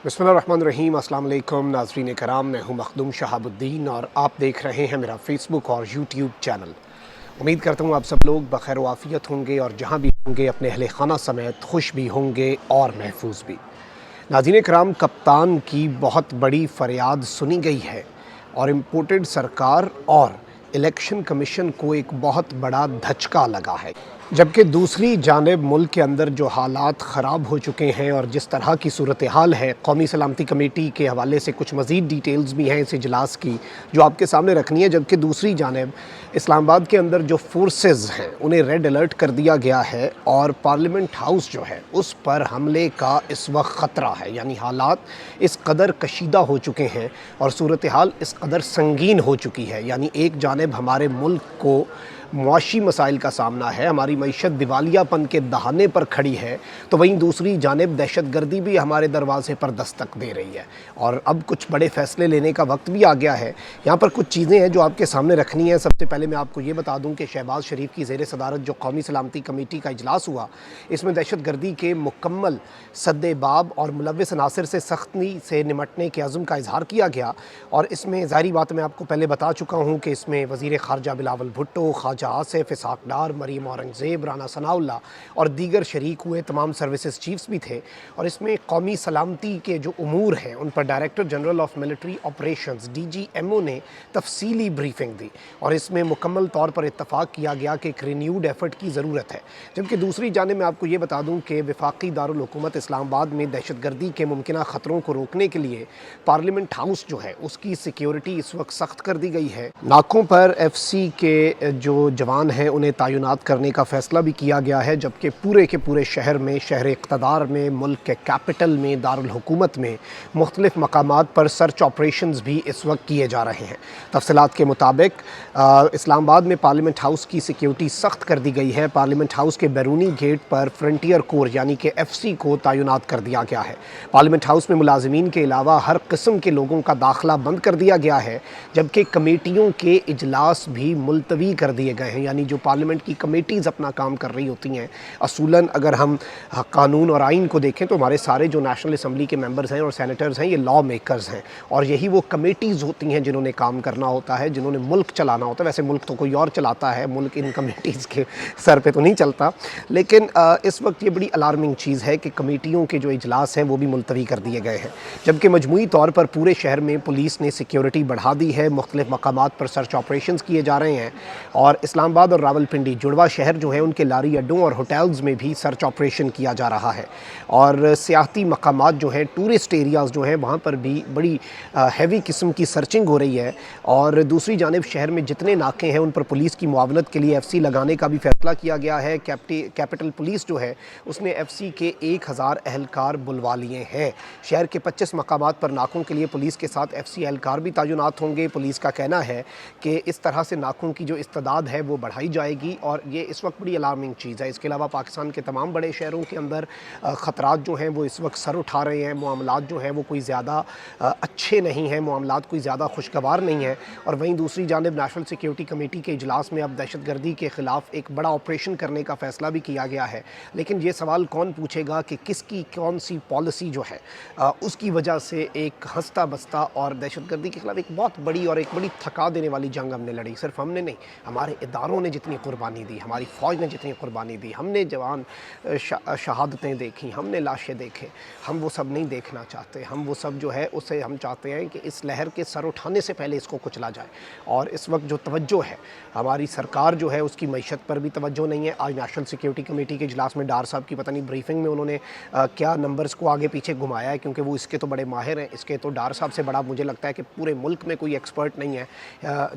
बिस्मिल्लाहिर्रहमानिर्रहीम। अस्सलाम वालेकुम नाज़रीन कराम, मैं हूँ मखदूम शहाबुद्दीन और आप देख रहे हैं मेरा फेसबुक और यूट्यूब चैनल। उम्मीद करता हूँ आप सब लोग बखैर वाफ़ियत होंगे और जहाँ भी होंगे अपने अहले खाना समेत खुश भी होंगे और महफूज भी। नाज़रीन कराम, कप्तान की बहुत बड़ी फ़रियाद सुनी गई है और इम्पोर्टेड सरकार और इलेक्शन कमीशन को एक बहुत बड़ा धचका लगा है, जबकि दूसरी जानिब मुल्क के अंदर जो हालात ख़राब हो चुके हैं और जिस तरह की सूरत हाल है, कौमी सलामती कमेटी के हवाले से कुछ मज़ीद डिटेल्स भी हैं इस इजलास की जो आपके सामने रखनी है। जबकि दूसरी जानिब इस्लामाबाद के अंदर जो फोर्सेस हैं उन्हें रेड अलर्ट कर दिया गया है और पार्लियामेंट हाउस जो है उस पर हमले का इस वक्त ख़तरा है। यानी हालात इस कदर कशीदा हो चुके हैं और सूरत हाल इस कदर संगीन हो चुकी है। यानी एक जानिब हमारे मुल्क को मुआशी मसाइल का सामना है, हमारी मईशत दिवालियापन के दहाने पर खड़ी है, तो वहीं दूसरी जानिब दहशत गर्दी भी हमारे दरवाज़े पर दस्तक दे रही है और अब कुछ बड़े फ़ैसले लेने का वक्त भी आ गया है। यहाँ पर कुछ चीज़ें हैं जो आपके सामने रखनी है। सबसे पहले मैं आपको ये बता दूँ कि शहबाज शरीफ की ज़ेर सदारत जो कौमी सलामती कमेटी का इजलास हुआ, इसमें दहशत गर्दी के मुकम्मल सद्देबाब और मुलव्विस अनासर से सख्ती से निमटने के अज़्म का इजहार किया गया। और इसमें ज़ाहिरी बात मैं आपको पहले बता चुका हूँ कि इसमें वज़ीर ख़ारजा बिलावल भुट्टो, ख्वाजा आसिफ, इसहाक डार, मरीम औरंगज़ेब, राना सनाउल्लाह और दीगर शरीक हुए तमाम सर्विसेज चीफ्स भी थे। और इसमें कौमी सलामती के जो उमूर हैं उन पर director general of military operations DGMO ने तफसीली ब्रीफिंग दी और इसमें मुकम्मल तौर पर इत्तफाक किया गया कि एक रिन्यूड एफर्ट की ज़रूरत है। जबकि दूसरी जानिब मैं आपको ये बता दूँ कि वफाकी दारुल हुकूमत इस्लामाबाद में दहशत गर्दी के मुमकिन ख़तरों को रोकने के लिए पार्लियामेंट हाउस जो है उसकी सिक्योरिटी इस वक्त सख्त कर दी गई है। नाकों पर FC के जो जवान हैं उन्हें तैनात करने का फ़ैसला भी किया गया है, जबकि पूरे के पूरे शहर में, शहर इक़्तिदार में, मुल्क के कैपिटल में, दारुल हुकूमत में मुख्तलिफ़ मकामात पर सर्च ऑपरेशंस भी इस वक्त किए जा रहे हैं। तफसीलात के मुताबिक इस्लामाबाद में पार्लियामेंट हाउस की सिक्योरिटी सख्त कर दी गई है। पार्लियामेंट हाउस के बैरूनी गेट पर फ्रंटियर कोर यानी कि FC को तैनात कर दिया गया है। पार्लियामेंट हाउस में मुलाजिमीन के अलावा हर किस्म के लोगों का दाखिला बंद कर दिया गया है, जबकि कमेटियों के इजलास भी मुलतवी कर दिए गए हैं। यानी जो पार्लियामेंट की कमेटीज़ अपना काम कर रही होती हैं, असूलन अगर हम कानून और आइन को देखें तो हमारे सारे जो नेशनल असम्बली के मेंबर्स हैं और सेनेटर्स हैं ये लॉ मेकर्स हैं और यही वो कमेटीज़ होती हैं जिन्होंने काम करना होता है, जिन्होंने मुल्क चलाना होता है। वैसे मुल्क तो कोई और चलाता है, मुल्क इन कमेटीज़ के सर पे तो नहीं चलता। लेकिन इस वक्त ये बड़ी अलार्मिंग चीज़ है कि कमेटियों के जो इजलास हैं वो भी मुलतवी कर दिए गए हैं, जबकि मजमूई तौर पर पूरे शहर में पुलिस ने सिक्योरिटी बढ़ा दी है। मुख्तलिफ़ मकामात पर सर्च ऑपरेशंस किए जा रहे हैं और इस्लामाबाद और रावलपिंडी जुड़वा शहर जो है उनके लारी अड्डों और होटल्स में भी सर्च ऑपरेशन किया जा रहा है और सियाहती मकामात जो हैं, टूरिस्ट एरियाज़ जो हैं, वहाँ पर भी बड़ी हैवी किस्म की सर्चिंग हो रही है। और दूसरी जानिब शहर में जितने नाके हैं उन पर पुलिस की मुआवनत के लिए FC लगाने का भी फैसला किया गया है। कैपिटल पुलिस जो है उसने FC के 1000 एहलकार बुलवा लिए हैं। शहर के 25 मकामात पर नाकों के लिए पुलिस के साथ FC एहलकार भी तैनात होंगे। पुलिस का कहना है कि इस तरह से नाकों की जो इस्तेदाद है वो बढ़ाई जाएगी और ये इस वक्त बड़ी अलार्मिंग चीज़ है। इसके अलावा पाकिस्तान के तमाम बड़े शहरों के अंदर ख़तरात जो हैं वो इस वक्त सर उठा रहे हैं। मामलात जो हैं वो कोई ज़्यादा अच्छे नहीं हैं, मामलात कोई ज़्यादा खुशगवार नहीं है। और वहीं दूसरी जानिब नेशनल सिक्योरिटी कमेटी के इजलास में अब दहशत गर्दी के ख़िलाफ़ एक बड़ा ऑपरेशन करने का फ़ैसला भी किया गया है। लेकिन ये सवाल कौन पूछेगा कि किसकी कौन सी पॉलिसी जो है उसकी वजह से एक हंसता बसता और दहशत गर्दी के ख़िलाफ़ एक बहुत बड़ी और एक बड़ी थका देने वाली जंग हमने लड़ी। सिर्फ हमने नहीं, हमारे इदारों ने जितनी कुर्बानी दी, हमारी फ़ौज ने जितनी कुर्बानी दी, हमने जवान शहादतें देखी, हमने लाशें देखे, हम वो सब नहीं देखना चाहते। हम वो सब जो है उसे हम चाहते हैं कि इस लहर के सर उठाने से पहले इसको कुचला जाए। और इस वक्त जो तवज्जो है हमारी सरकार जो है उसकी मईशत पर भी तवज्जो नहीं है। आज नेशनल सिक्योरिटी कमेटी के इजलास में डार साहब की पता नहीं ब्रीफिंग में उन्होंने क्या नंबर्स को आगे पीछे घुमाया है, क्योंकि वो इसके तो बड़े माहिर हैं। इसके तो डार साहब से बड़ा मुझे लगता है कि पूरे मुल्क में कोई एक्सपर्ट नहीं है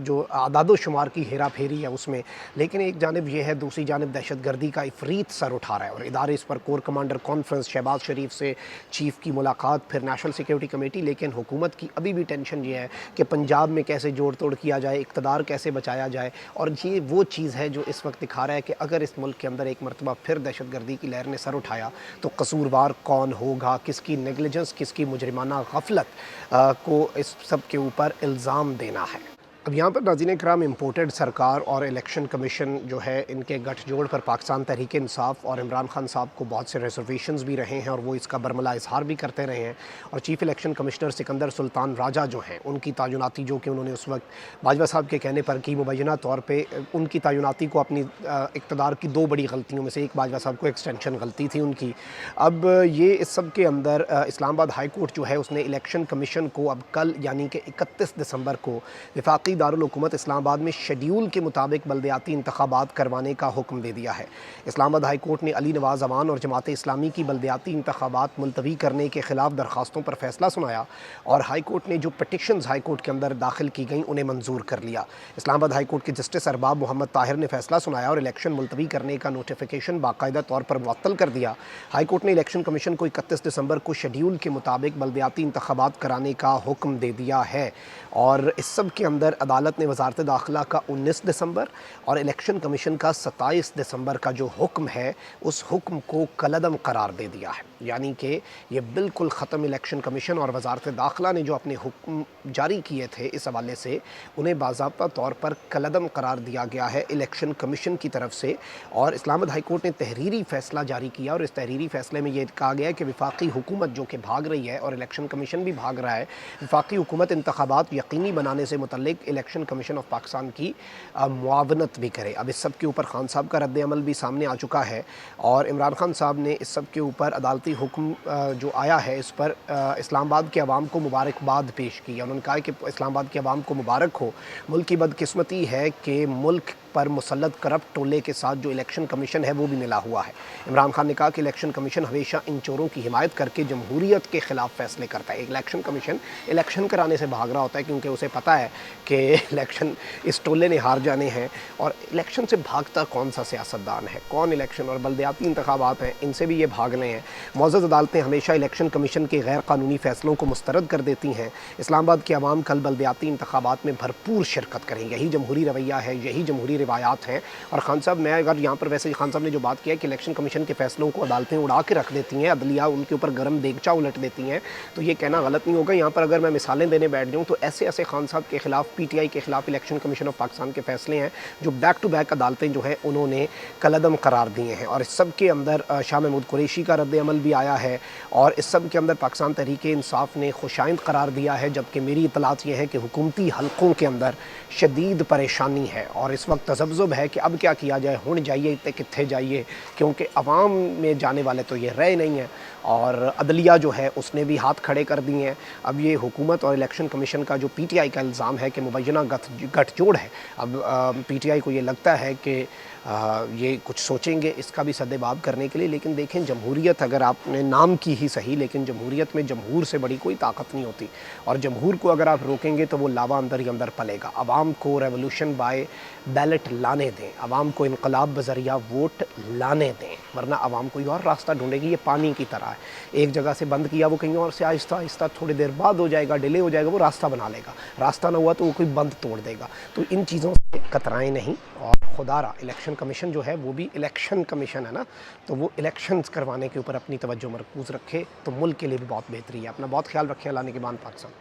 जो आदादो शुमार की हेरा फेरी है उसमें। लेकिन एक जानिब ये है, दूसरी जानिब दहशत गर्दी का इफरीत सर उठा रहा है और इदारे इस पर कोर कमांडर कॉन्फ्रेंस, शहबाज शरीफ से चीफ की मुलाकात, फिर नेशनल सिक्योरिटी कमेटी। लेकिन हुकूमत की अभी भी टेंशन ये है कि पंजाब में कैसे जोड़ तोड़ किया जाए, इक़्तिदार कैसे बचाया जाए। और ये वो चीज़ है जो इस वक्त दिखा रहा है कि अगर इस मुल्क के अंदर एक मरतबा फिर दहशत गर्दी की लहर ने सर उठाया तो कसूरवार कौन होगा, किसकी नेगलिजेंस, किसकी मुजरिमाना गफलत को इस सब के ऊपर इल्ज़ाम देना है। अब यहाँ पर नाज़रीन इकराम इम्पोर्टेड सरकार और इलेक्शन कमीशन जो है इनके गठजोड़ पर पाकिस्तान तहरीक इंसाफ और इमरान खान साहब को बहुत से रिजर्वेशंस भी रहे हैं और वो इसका बरमला इजहार भी करते रहे हैं। और chief election commissioner Sikandar Sultan Raja जो हैं उनकी तैनाती जो कि उन्होंने उस वक्त बाजवा साहब के कहने पर की, मुबैना तौर पर उनकी तैनाती को अपनी इक़्तिदार की दो बड़ी गलतियों में से एक बाजवा साहब को एक्सटेंशन गलती थी उनकी। अब ये इस सब के अंदर इस्लामाबाद हाई कोर्ट जो है उसने इलेक्शन कमीशन को अब कल यानी कि 31 दिसंबर को वफाकी दारुल हुकूमत इस्लामाबाद में शेड्यूल के मुताबिक बल्दियाती इंतखाबात करवाने का हुक्म दे दिया है। इस्लामाबाद हाई कोर्ट ने अली नवाज़ अवान और जमात इस्लामी की बल्दियाती इंतखाबात मुलतवी करने के ख़िलाफ़ दरख्वास्तों पर फैसला सुनाया और हाई कोर्ट ने जो पटिशन्स हाई कोर्ट के अंदर दाखिल की गई उन्हें मंजूर कर लिया। इस्लामाबाद हाई कोर्ट के जस्टिस अरबाब मोहम्मद ताहिर ने फैसला सुनाया और इलेक्शन मुलतवी करने का नोटिफिकेशन बाकायदा तौर पर मुअत्तल कर दिया। हाई कोर्ट ने इलेक्शन कमीशन को 31 दिसंबर को शेड्यूल के मुताबिक बल्दियाती इंतखाबात कराने का हुक्म दे दिया है। और इस सब के अंदर अदालत ने वजारत दाखिला का 19 दिसंबर और इलेक्शन कमीशन का 27 दिसंबर का जो हुक्म है उस हुक्म को कलअदम करार दे दिया है। यानी कि ये बिल्कुल ख़त्म इलेक्शन कमीशन और वजारत दाखिला ने जो अपने हुक्म जारी किए थे इस हवाले से उन्हें बाज़ाब्ता तौर पर कलअदम करार दिया गया है इलेक्शन कमीशन की तरफ से। और इस्लामाबाद हाई कोर्ट ने तहरीरी फ़ैसला जारी किया और इस तहरीरी फ़ैसले में ये कहा गया है कि वफाकी हुकूमत जो कि भाग रही है और इलेक्शन कमीशन भी भाग रहा है, वफाकी हुकूमत इंतखाबात यकीनी बनाने से मुतल्लिक इलेक्शन कमीशन ऑफ पाकिस्तान की मुआवनत भी करे। अब इस सब के ऊपर खान साहब का रद्द अमल भी सामने आ चुका है और इमरान खान साहब ने इस सब के ऊपर अदालती हुक्म जो आया है इस पर इस्लामाबाद के अवाम को मुबारकबाद पेश की। उन्होंने कहा कि इस्लामाबाद के अवाम को मुबारक हो, मुल्क की बदकिस्मती है कि मुल्क पर मुसल्लत करप्ट टोले के साथ जो इलेक्शन कमीशन है वो भी मिला हुआ है। इमरान खान ने कहा कि इलेक्शन कमीशन हमेशा इन चोरों की हिमायत करके जमहूरियत के ख़िलाफ़ फ़ैसले करता है। इलेक्शन कमीशन इलेक्शन कराने से भाग रहा होता है क्योंकि उसे पता है कि इलेक्शन इस टोले ने हार जाने हैं। और इलेक्शन से भागता कौन सा सियासतदान है, कौन इलेक्शन और बल्दियाती इंतखाबात हैं इनसे भी ये भाग रहे हैं। मौजूद अदालतें हमेशा इलेक्शन कमीशन के गैर कानूनी फ़ैसलों को मुस्तरद कर देती हैं। इस्लामाबाद के अवाम कल बल्दियाती इंतखाबात में भरपूर शिरकत करें, यही जमहूरी रवैया है, यही जमहूरी रिवायात हैं। और खान साहब, मैं अगर यहाँ पर वैसे खान साहब ने जो बात किया है कि इलेक्शन कमीशन के फैसलों को अदालतें उड़ा के रख देती हैं, अदलिया उनके ऊपर गर्म देगचा उलट देती हैं, तो ये कहना गलत नहीं होगा। यहाँ पर अगर मैं मिसालें देने बैठ जाऊँ तो ऐसे ऐसे खान साहब के खिलाफ, PTI के खिलाफ इलेक्शन कमीशन ऑफ पाकिस्तान के फैसले हैं जो बैक टू बैक अदालतें जो हैं उन्होंने कलअदम करार दिए हैं। और इस सब के अंदर शाह महमूद कुरैशी का रद्द अमल भी आया है और इस सब के अंदर पाकिस्तान तहरीक इंसाफ ने खुशाइंद करार दिया है। जबकि मेरी इतलात ये है कि हुकूमती हलकों के अंदर शदीद परेशानी है और इस वक्त तज़ब्ज़ुब है कि अब क्या किया जाए, हुण जाइए इतने कित्थे जाइए, क्योंकि अवाम में जाने वाले तो ये रहे नहीं हैं और अदलिया जो है उसने भी हाथ खड़े कर दिए हैं। अब ये हुकूमत और इलेक्शन कमीशन का जो PTI का इल्ज़ाम है कि मुबैना गठजोड़ है, अब PTI को ये लगता है कि ये कुछ सोचेंगे इसका भी सद्देबाब करने के लिए। लेकिन देखें, जमहूरियत अगर आपने नाम की ही सही, लेकिन जमहूरियत में जमहूर से बड़ी कोई ताकत नहीं होती और जमहूर को अगर आप रोकेंगे तो वो लावा अंदर ही अंदर पलेगा। अवाम को रेवोल्यूशन बाय बैलेट लाने दें, अवाम को इनकलाब बज़रिया वोट लाने दें, वरना अवाम कोई और रास्ता ढूंढेगी। ये पानी की तरह है, एक जगह से बंद किया वो कहीं और से आहिस्ता आहिस्ता थोड़ी देर बाद हो जाएगा, डिले हो जाएगा, वो रास्ता बना लेगा। रास्ता ना हुआ तो वो कोई बंद तोड़ देगा। तो इन चीज़ों से कतराएं नहीं और खुदारा इलेक्शन कमीशन जो है वो भी इलेक्शन कमीशन है ना, तो वो इलेक्शंस करवाने के ऊपर अपनी तवज्जो मरकूज़ रखे तो मुल्क के लिए भी बहुत बेहतरी है। अपना बहुत ख्याल रखें। अल्लाह ने के बाद पाकिस्तान।